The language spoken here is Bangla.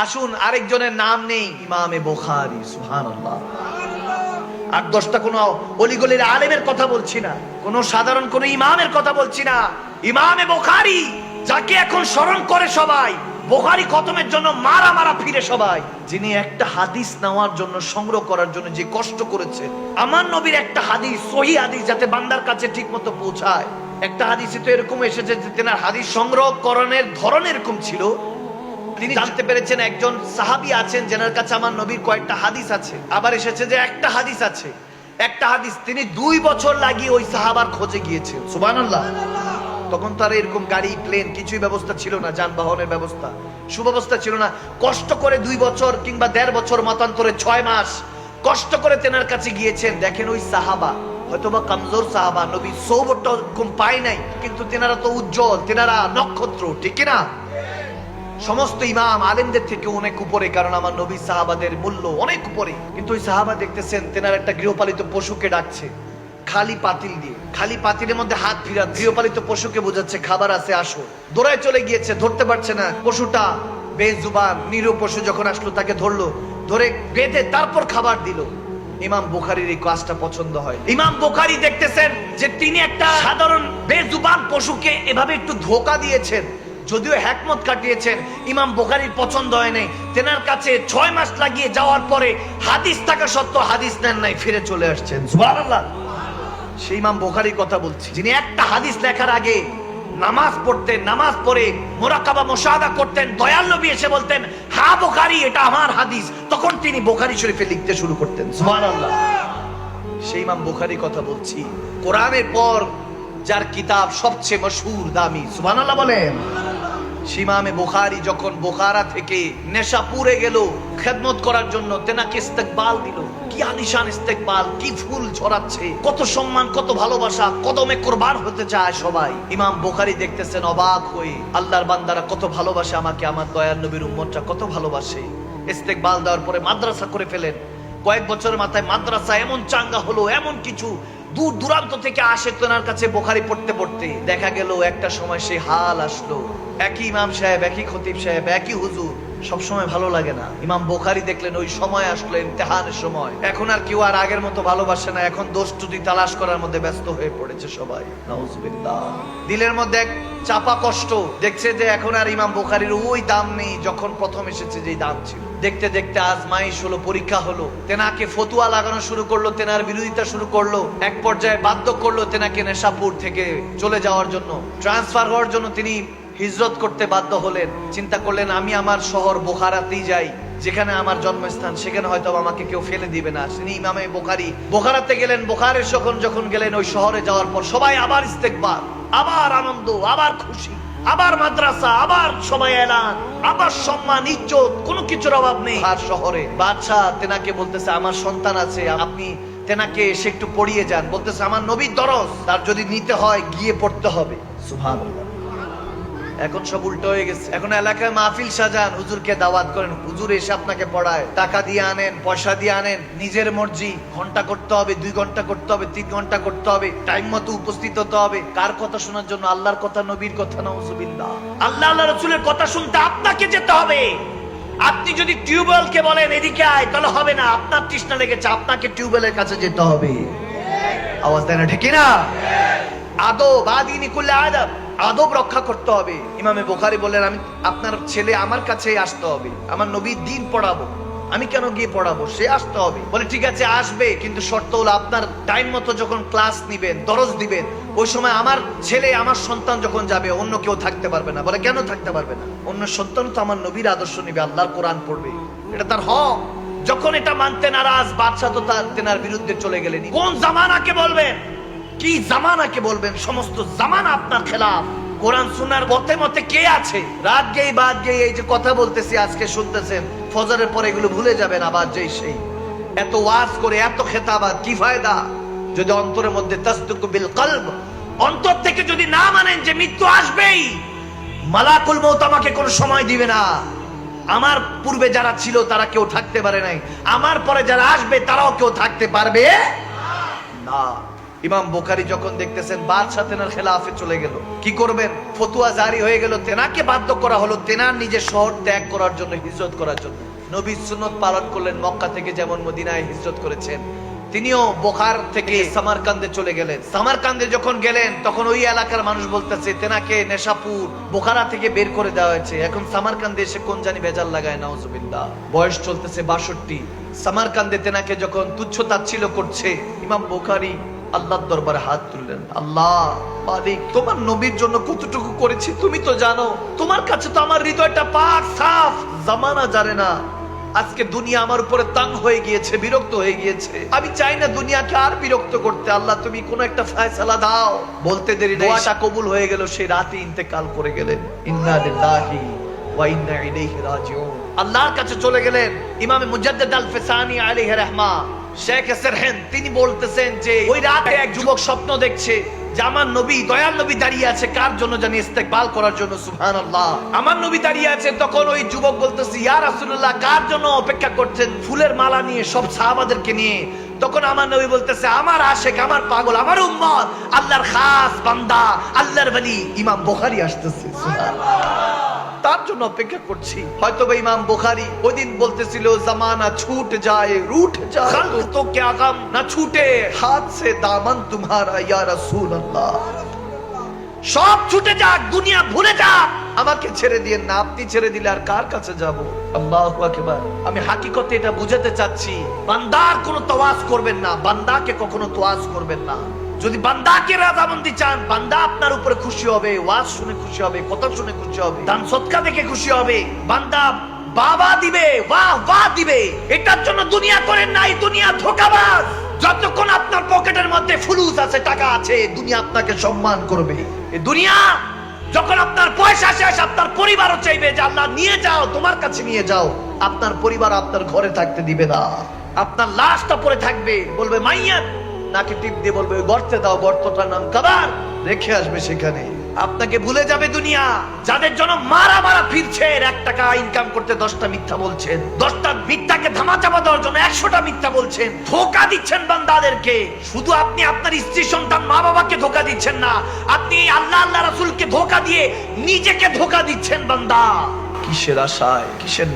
আসুন আরেকজনের নাম নেই, ইমামে বুখারী। সুবহানাল্লাহ। 8-10টা কোন অলিগলির আলেমের কথা বলছি না, কোন সাধারণ কোন ইমামের কথা বলছি না। ইমামে বুখারী, যাকে এখন স্মরণ করে সবাই, বুখারী খতমের জন্য মারা মারা ফিরে সবাই, যিনি একটা হাদিস নেওয়ার জন্য, সংগ্রহ করার জন্য যে কষ্ট করেছে। আমার নবীর একটা হাদিস, সহিহ হাদিস, যাতে বান্দার কাছে ঠিক মতো পৌঁছায়। একটা হাদিসে তো এরকম এসেছে যে তেনার হাদিস সংগ্রহ করণের ধরন এরকম ছিল। তিনি জানতে পেরেছেন একজন সাহাবী আছেন যেনার কাছে আমার নবীর কয়েকটা হাদিস আছে। আবার এসেছে যে একটা হাদিস আছে, একটা হাদিস তিনি 2 বছর লাগিয়ে ওই সাহাবার খোঁজে গিয়েছেন। সুবহানাল্লাহ। তখন তো আর এরকম গাড়ি, প্লেন কিছুই ব্যবস্থা ছিল না, যানবাহনের ব্যবস্থা, সুব্যবস্থা ছিল না। কষ্ট করে 2 বছর কিংবা 1.5 বছর, মতান্তরে 6 মাস কষ্ট করে তেনার কাছে গিয়েছেন। দেখেন ওই সাহাবা হয়তোবা কমজোর সাহাবা, নবী সওবতটা কম পায় নাই, কিন্তু তেনারা তো উজ্জ্বল, তেনারা নক্ষত্র, ঠিক না? সমস্ত ইমাম আলেমদের থেকে অনেক উপরে, কারণ আমার নবী সাহাবাদের মূল্য অনেক উপরে। কিন্তু ওই সাহাবা দেখতেছেন তেনার একটা গৃহপালিত পশুকে ডাকছে খালি পাতিল দিয়ে, খালি পাতিলের মধ্যে হাত ফিরা, গৃহপালিত পশুকে বোঝাচ্ছে খাবার আছে, আসো। দৌড়ায় চলে গিয়েছে, ধরতে পারছে না। পশুটা বেজুবান, নিরীহ পশু যখন আসলো তাকে ধরলো, ধরে বেঁধে তারপর খাবার দিল। ইমাম বুখারীর এই কাজটা পছন্দ হয়। ইমাম বুখারী দেখতেছেন যে তিনি একটা সাধারণ বেজুবান পশুকে এভাবে একটু ধোঁকা দিয়েছেন, যদিও হিকমত কাটিয়েছেন, ইমাম বুখারীর পছন্দ হয় নাই। তেনার কাছে 6 মাস লাগিয়ে যাওয়ার পরে হাদিস থাকা সত্ত্বেও হাদিস নেন নাই, ফিরে চলে আসছেন। সুবহানাল্লাহ। সেই ইমাম বুখারীর কথা বলছি, যিনি একটা হাদিস লেখার আগে নামাজ পড়তেন, নামাজ পড়ে মুরাকাবা মুশাহাদা করতেন। দয়াল নবী এসে বলতেন, হ্যাঁ বুখারী, এটা আমার হাদিস, তখন তিনি বুখারী শরীফে লিখতে শুরু করতেন। সুবহানাল্লাহ। সেই ইমাম বুখারীর কথা বলছি, কোরআনের পর যার কিতাব সবচেয়ে মশহুর, দামি। সুবহানাল্লাহ বলেন। ইমামে বুখারী যখন বুখারা থেকে নেশাপুরে গেল খেদমত করার জন্য, তেনাকে ইস্তেকবাল দিল। কি আলিশান ইস্তেকবাল, কি ফুল ছড়াচ্ছে, কত সম্মান, কত ভালোবাসা, কদমে কুরবান হতে চায় সবাই। ইমাম বুখারী দেখতেছেন অবাক হয়ে, আল্লাহর বান্দারা কত ভালোবাসে আমাকে, আমার দয়ার নবীর উম্মতরা কত ভালোবাসে। ইস্তেকবাল দেওয়ার পরে মাদ্রাসা করে ফেলেন। কয়েক বছরের মাথায় মাদ্রাসা এমন চাঙ্গা হলো, এমন কিছু দূর দূরান্ত থেকে আসে তেনার কাছে বুখারী পড়তে পড়তে। দেখা গেল একটা সময় সেই হাল আসলো, একই ইমাম সাহেব, একই খতিব সাহেব, একই হুজুর, সবসময় ভালো লাগে না। ইমাম বুখারী দেখলেন ওই সময় আসলো, ইমতিহানের সময়। এখন আর কেউ আর আগের মতো ভালোবাসে না, এখন দোষ ত্রুটি তালাশ করার মধ্যে ব্যস্ত হয়ে পড়েছে সবাই। নাউজুবিল্লাহ। দিলের মধ্যে এক চাপা কষ্ট, দেখছে যে এখন আর ইমাম বুখারীর ওই দাম নেই যখন প্রথম এসেছে যেই দাম ছিল। দেখতে দেখতে আজমাইশ হলো, পরীক্ষা হলো, তেনাকে ফতুয়া লাগানো শুরু করলো, তেনার বিরোধিতা শুরু করলো। এক পর্যায়ে বাধ্য করলো তেনাকে নেশাপুর থেকে চলে যাওয়ার জন্য, ট্রান্সফার হওয়ার জন্য তিনি হিজরত করতে বাধ্য হলেন। চিন্তা করলেন আমি আমার শহর বুখারাতেই যাই, যেখানে আমার জন্মস্থান, সেখানে হয়তো আমাকে কেউ ফেলে দিবে না। তিনি ইমামে বুখারী বুখারাতে গেলেন। বুখারীর যখন গেলেন, ওই শহরে যাওয়ার পর সবাই আবার ইস্তেকবার, আবার আনন্দ, আবার খুশি, আবার মাদ্রাসা, আবার সবাই এলান, আবার সম্মান, ইজ্জত, কোনো কিছুর অভাব নেই। আর শহরে বাদশাহ তেনাকে বলতেছে আমার সন্তান আছে, আপনি তেনাকে এসে একটু পড়িয়ে যান। বলতেছে আমার নবীর দরস, তার যদি নিতে হয় গিয়ে পড়তে হবে। সুবহানাল্লাহ। এখন সব উল্টো হয়ে গেছে। এখন এলাকায় মাহফিল সাজান, হুজুরকে দাওয়াত করেন, হুজুর এসে আপনাকে পড়ায়, টাকা দিয়ে আনেন, পয়সা দিয়ে আনেন, নিজের মর্জি, ঘন্টা করতে হবে, 2 ঘন্টা করতে হবে, 3 ঘন্টা করতে হবে, টাইম মতো উপস্থিত হতে হবে। কার কথা শোনার জন্য? আল্লাহর কথা, নবীর কথা। নাউজুবিল্লাহ। আল্লাহ রাসূলের কথা শুনতে আপনাকে যেতে হবে। আপনি যদি টিউবওয়েলকে বলেন এদিকে আয়, তাহলে হবে না। আপনার তৃষ্ণা লেগেছে, আপনাকে টিউবওয়েলের কাছে যেতে হবে। আওয়াজ দেয় না, ঠিক না? আদব, আদিনী কুল্লে আদব, আদব রক্ষা করতে হবে। ইমামে বুখারী বললেন আমি, আপনার ছেলে আমার কাছেই আসতে হবে, আমার নবীর দিন পড়াবো, আমি কেন গিয়ে পড়াবো, সে আসতে হবে। বলে ঠিক আছে আসবে, কিন্তু শর্ত হলো আপনার টাইম মতো যখন ক্লাস নিবেন, দরস দিবেন, ওই সময় আমার ছেলে, আমার সন্তান যখন যাবে, অন্য কেউ থাকতে পারবে না। বলে কেন থাকতে পারবে না? অন্য সন্তান তো আমার নবীর আদর্শ নিবে, আল্লাহর কোরআন পড়বে, এটা তার হক। যখন এটা মানতে নারাজ, বাদশা তো তেনার বিরুদ্ধে চলে গেলেন। কোন জামানাকে বলবেন, কি জামানাকে বলবেন? সমস্ত জামানা আপনার খেলাফ। কোরআন সুন্নাহর মতে মতে কে আছে? রাত গেই বাদ গেই এই যে কথা বলতেছি, আজকে শুনতেছেন, ফজরের পরে এগুলো ভুলে যাবেন, আবার যেই সেই। এত ওয়াজ করে, এত খেতাবাদ, কি ফায়দা যদি অন্তরের মধ্যে তাসদুকু বিল কলব, অন্তর থেকে যদি না মানেন যে মৃত্যু আসবেই, মালাকুল মউত আমাকে কোনো সময় দিবে না, আমার পূর্বে যারা ছিল তারা কেউ থাকতে পারে নাই, আমার পরে যারা আসবে তারাও কেউ থাকতে পারবে না। ইমাম বুখারী যখন দেখতেছেন বাদশাহ তেনার খেলাফে চলে গেল, কি করবেন? ফতোয়া জারি হয়ে গেল, তেনাকে বাধ্য করা হলো তেনার নিজের শহর ত্যাগ করার জন্য, হিজরত করার জন্য। নবী সুন্নত পালন করলেন, মক্কা থেকে যেমন মদিনায় হিজরত করেছেন, তিনিও বোখার থেকে সামারকান্দে চলে গেলেন। সামারকান্দে যখন গেলেন তখন ওই এলাকার মানুষ বলতেছে তেনাকে নেশাপুর বোখারা থেকে বের করে দেওয়া হয়েছে, এখন সামারকান্দে এসে কোন জানি ভেজাল লাগায়, নাউজুবিল্লাহ। বয়স চলতেছে 62। সামারকান্দে তেনাকে যখন তুচ্ছ তাচ্ছিল্য করছে, ইমাম বুখারী আল্লাহর দরবারে হাত তুললেন, আল্লাহ মালিক, তোমার নবীর জন্য কতটুকু করেছি তুমি তো জানো, তোমার কাছে তো আমার হৃদয়টা পাক সাফ। জামানা জানে না, আজকে দুনিয়া আমার উপরে তাং হয়ে গিয়েছে, বিরক্ত হয়ে গিয়েছে, আমি চাই না দুনিয়াকে আর বিরক্ত করতে, আল্লাহ তুমি কোন একটা ফয়সালা দাও। বলতে দেরি নেই, দোয়াটা কবুল হয়ে গেল, সেই রাতে ইন্তেকাল করে গেলেন। ইন্না লিল্লাহি ওয়া ইন্না ইলাইহি রাজিউন। আল্লাহর কাছে চলে গেলেন। ইমাম মুজাদ্দিদ আল ফিসানি আলাইহি রাহমা, শেখ সেরহেন, তিনি বলতেছেন যে ওই রাতে এক যুবক স্বপ্ন দেখছে যে আমার নবী, দয়াল নবী দাঁড়িয়ে আছে, কার জন্য জানি? ইস্তেকবাল করার জন্য। সুবহানাল্লাহ, আমার নবী দাঁড়িয়ে আছে। তখন ওই যুবক বলতেছে, ইয়া রাসূলুল্লাহ, কার জন্য অপেক্ষা করছেন? ফুলের মালা নিয়ে, সব সাহাবাদেরকে নিয়ে। তখন আমার নবী বলতেছে, আমার আশেক, আমার পাগল, আমার উম্মত, আল্লাহর খাস বান্দা, আল্লাহর ওলি ইমাম বুখারী আসতেছে, সুবহানাল্লাহ, তার জন্য অপেক্ষা করছি। হয়তো বা ইমাম বুখারী ওই দিন বলতেছিল, জামানা ছুট যায়, রুট যায়, খালক তো क्या गम না ছুটে, হাত সে দামন তোমারা ইয়া রাসূলুল্লাহ। সব ছুটে যাক, দুনিয়া ভুলে যাক, আমাকে ছেড়ে দিয়েন না, আপনি ছেড়ে দিলে আর কার কাছে যাব? আল্লাহু আকবার। আমি হাকিকতে এটা বুঝাতে চাচ্ছি, বান্দার কোনো তওয়াজ করবেন না, বান্দাকে কখনো তওয়াজ করবেন না। যদি বান্দাকে রাজামন্দি চান, বান্দা আপনার উপরে খুশি হবে, ওয়াজ শুনে খুশি হবে, কথা শুনে খুশি হবে, দান সদকা দেখে খুশি হবে, বান্দা বাবা দিবে, বাহ বাহ দিবে। এটার জন্য দুনিয়া করেন নাই, দুনিয়া ধোঁকাবাজ। যতক্ষণ আপনার পকেটের মধ্যে ফুলুস আছে, টাকা আছে, দুনিয়া আপনাকে সম্মান করবে। এই দুনিয়া যখন আপনার পয়সা শেষ, আপনার পরিবারও চাইবে যে আল্লাহ নিয়ে যাও, তোমার কাছে নিয়ে যাও। আপনার পরিবার আপনার ঘরে থাকতে দিবে না, আপনার লাশটা পড়ে থাকবে, বলবে মাইয়াত, নাকি টিপ দিয়ে বলবে গর্তে দাও, গর্তটার নাম কবর, রেখে আসবে সেখানে। আপনাকে ভুলে যাবে দুনিয়া। যাদের জন্য মারা মারা ফিরছেন, 1 টাকা ইনকাম করতে 10টা মিথ্যা বলছেন, 10টা মিথ্যাকে ধামাচাপা দেওয়ার জন্য 100টা মিথ্যা বলছেন, ধোঁকা দিচ্ছেন বান্দাদেরকে। শুধু আপনি আপনার স্ত্রী, সন্তান, মা বাবাকে ধোঁকা দিচ্ছেন না, আপনি আল্লাহ আল্লাহ রাসূলকে ধোঁকা দিয়ে নিজেকে ধোঁকা দিচ্ছেন বান্দা। কিসের আশায়, কিসের